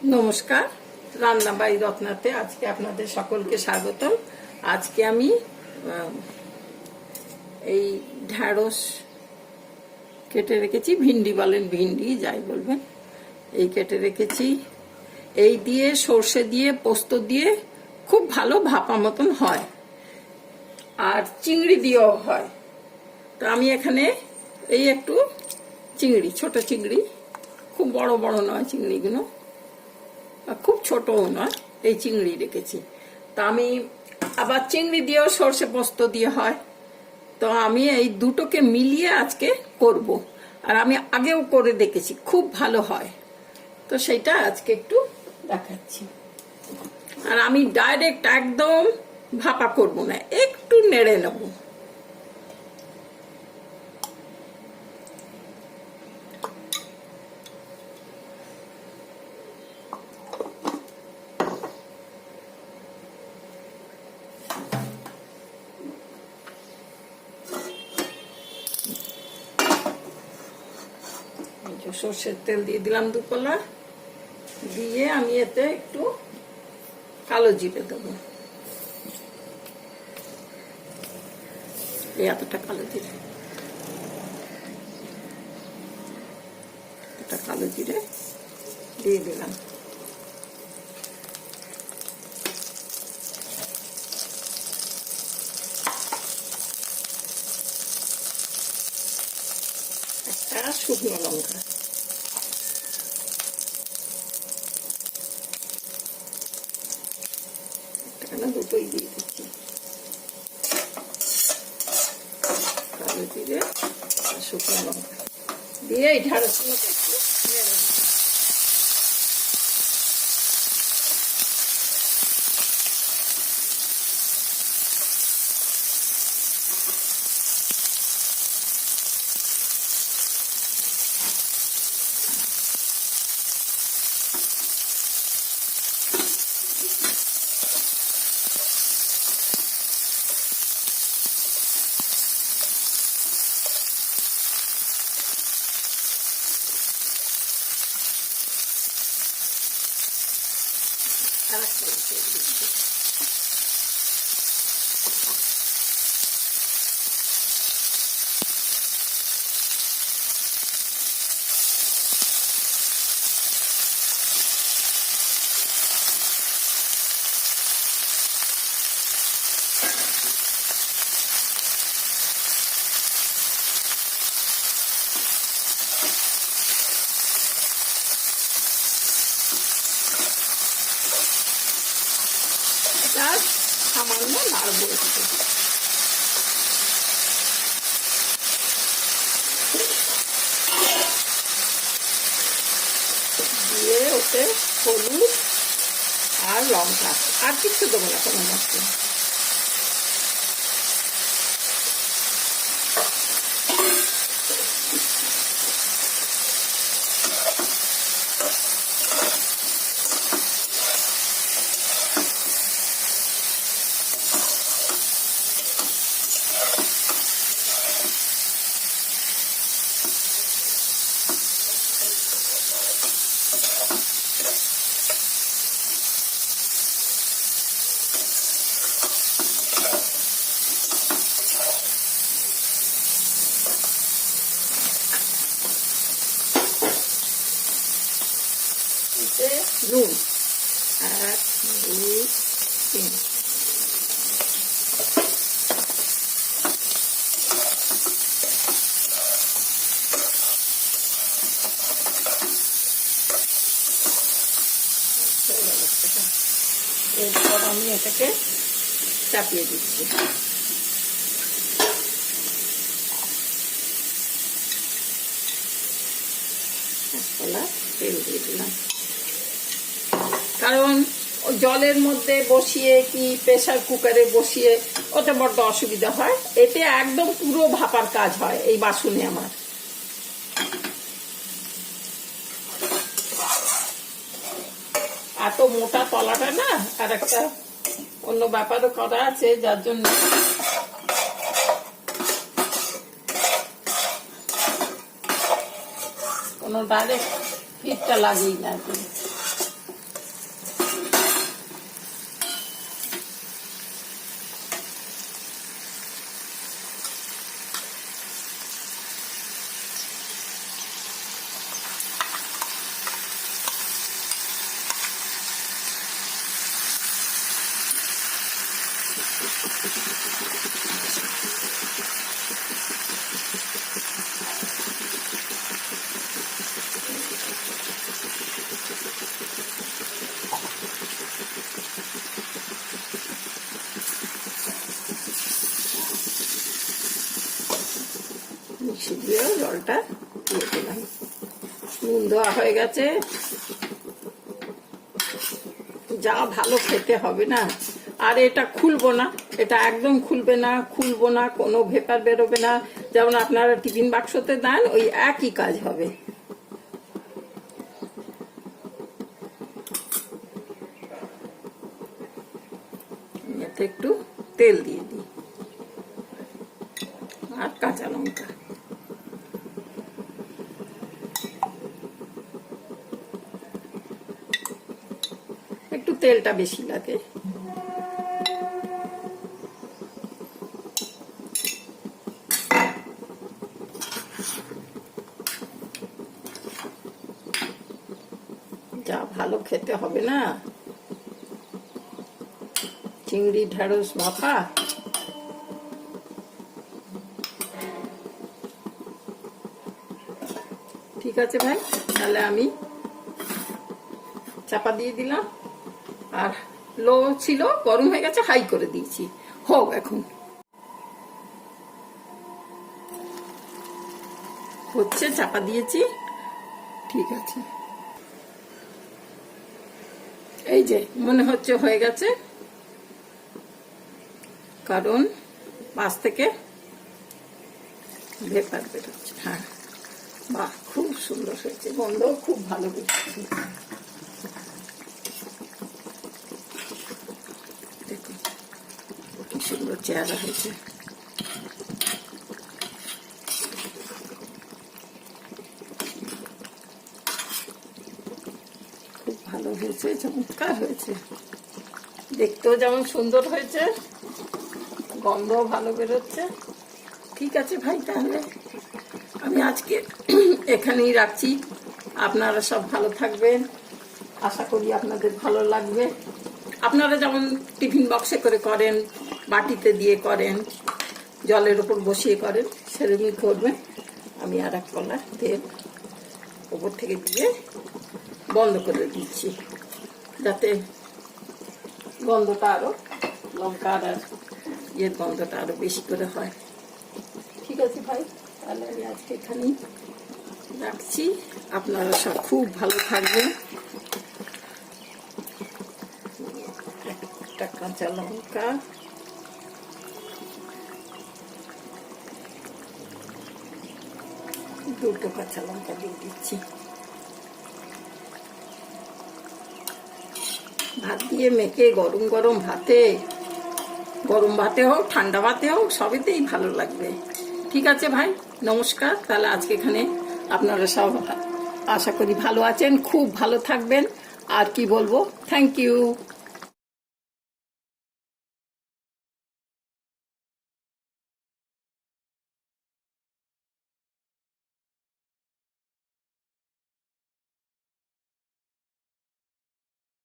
নমস্কার, রান্না বাই রত্নাতে আজকে আপনাদের সকলকে স্বাগতম। আজকে আমি এই ঢ্যাঁড়স কেটে রেখেছি, ভিন্ডি বলেন, ভিন্ডি যাই বলবেন, এই কেটে রেখেছি। এই দিয়ে সর্ষে দিয়ে পোস্ত দিয়ে খুব ভালো ভাপা মতন হয়, আর চিংড়ি দিয়েও হয়। তো আমি এখানে এই একটু চিংড়ি, ছোট চিংড়ি, খুব বড় বড় নয় চিংড়িগুলো, খুব ছোটও নয়, এই চিংড়ি রেখেছি। তা আমি আবার চিংড়ি দিয়েও সর্ষে পোস্ত দিয়ে হয়, তো আমি এই দুটোকে মিলিয়ে আজকে করব। আর আমি আগেও করে দেখেছি, খুব ভালো হয়, তো সেটা আজকে একটু দেখাচ্ছি। আর আমি ডাইরেক্ট একদম ভাপা করব না, একটু নেড়ে নেব। সর্ষের তেল দিয়ে দিলাম 2 কলা, দিয়ে আমি এতে একটু কালো জিরে দেবো, এতটা কালো জিরে, এটা কালো জিরে দিয়ে দিলাম। একটা শুকনো লঙ্কা, দুটোই দিয়ে দিচ্ছি, কালো জিরে আর শুকনো লঙ্কা দিয়ে এই ঢ্যাঁড়সগুলোকে একটু নেড়ে দিচ্ছি। সামান্য নাড়বো, দিয়ে ওতে হলুদ আর লঙ্কা, আর কিছু দেবো না, কোনো মশলা। নুন 1 2 3, এরপর আমি এটাকে চাপিয়ে দিচ্ছি। তেল দিয়ে দিলাম, কারণ জলের মধ্যে বসিয়ে কি প্রেসার কুকারে বসিয়ে ওটা বড্ড অসুবিধা হয়, এতে একদম পুরো ভাপার কাজ হয় এই বাসনে আমার। এত মোটা তলাটা না, আর একটা অন্য ব্যাপারও করা আছে, যার জন্য কোনো ডাইরেক্ট হিটটা লাগেই না। মিক্সি দিয়ে জলটা দিয়ে দিলাম। নুন দেওয়া হয়ে গেছে। যা ভালো খেতে হবে না। আর এটা খুলবো না, এটা একদম খুলবে না, খুলবো না, কোনো ভেপার বেরোবে না। যেমন আপনারা টিফিন বাক্সতে দেন, ওই একই কাজ হবে। এতে একটু তেল দিয়ে দিই আর কাঁচা লঙ্কা। একটু তেলটা বেশি লাগে। যা ভালো খেতে হবে না, চিংড়ি ঢেঁড়স ভাপা। ঠিক আছে ভাই, তাহলে আমি চাপা দিয়ে দিলাম। আর লো ছিল, গরম হয়ে গেছে, হাই করে দিয়েছি। হোক এখন হচ্ছে, চাপা দিয়েছি। ঠিক আছে, এই যে মনে হচ্ছে হয়ে গেছে, কারণ পাশ থেকে ভেপার বেরোচ্ছে। হ্যাঁ, বাহ, খুব সুন্দর হয়েছে, গন্ধ খুব ভালো বেরোচ্ছে। দেখুন কি সুন্দর চেহারা হয়েছে। খুব ভালো হয়েছে, চমৎকার হয়েছে, দেখতেও যেমন সুন্দর হয়েছে, গন্ধও ভালো বেরোচ্ছে। ঠিক আছে ভাই, তাহলে আমি আজকে এখানেই রাখছি। আপনারা সব ভালো থাকবেন, আশা করি আপনাদের ভালো লাগবে। আপনারা যেমন টিফিন বক্সে করে করেন, বাটিতে দিয়ে করেন, জলের উপর বসিয়ে করেন, সেরকমই করবেন। আমি আর এক কলা তেল ওপর থেকে দিয়ে বন্ধ করে দিচ্ছি, যাতে গন্ধটা আরো, লঙ্কার আর ইয়ের গন্ধটা আরো বেশি করে হয়। ঠিক আছে ভাই, তাহলে আমি আজকে এখানেই রাখছি। আপনারা সব খুব ভালো থাকবেন। একটা কাঁচা লঙ্কা, দুটো কাঁচা লঙ্কা দিয়ে দিচ্ছি। ভাত দিয়ে মেখে গরম গরম ভাতে, গরম ভাতে হোক ঠান্ডা ভাতে হোক, সবেতেই ভালো লাগবে। ঠিক আছে ভাই, নমস্কার। তাহলে আজকে এখানে আপনারা সব আশা করি ভালো আছেন, খুব ভালো থাকবেন। আর কি বলবো, থ্যাংক ইউ।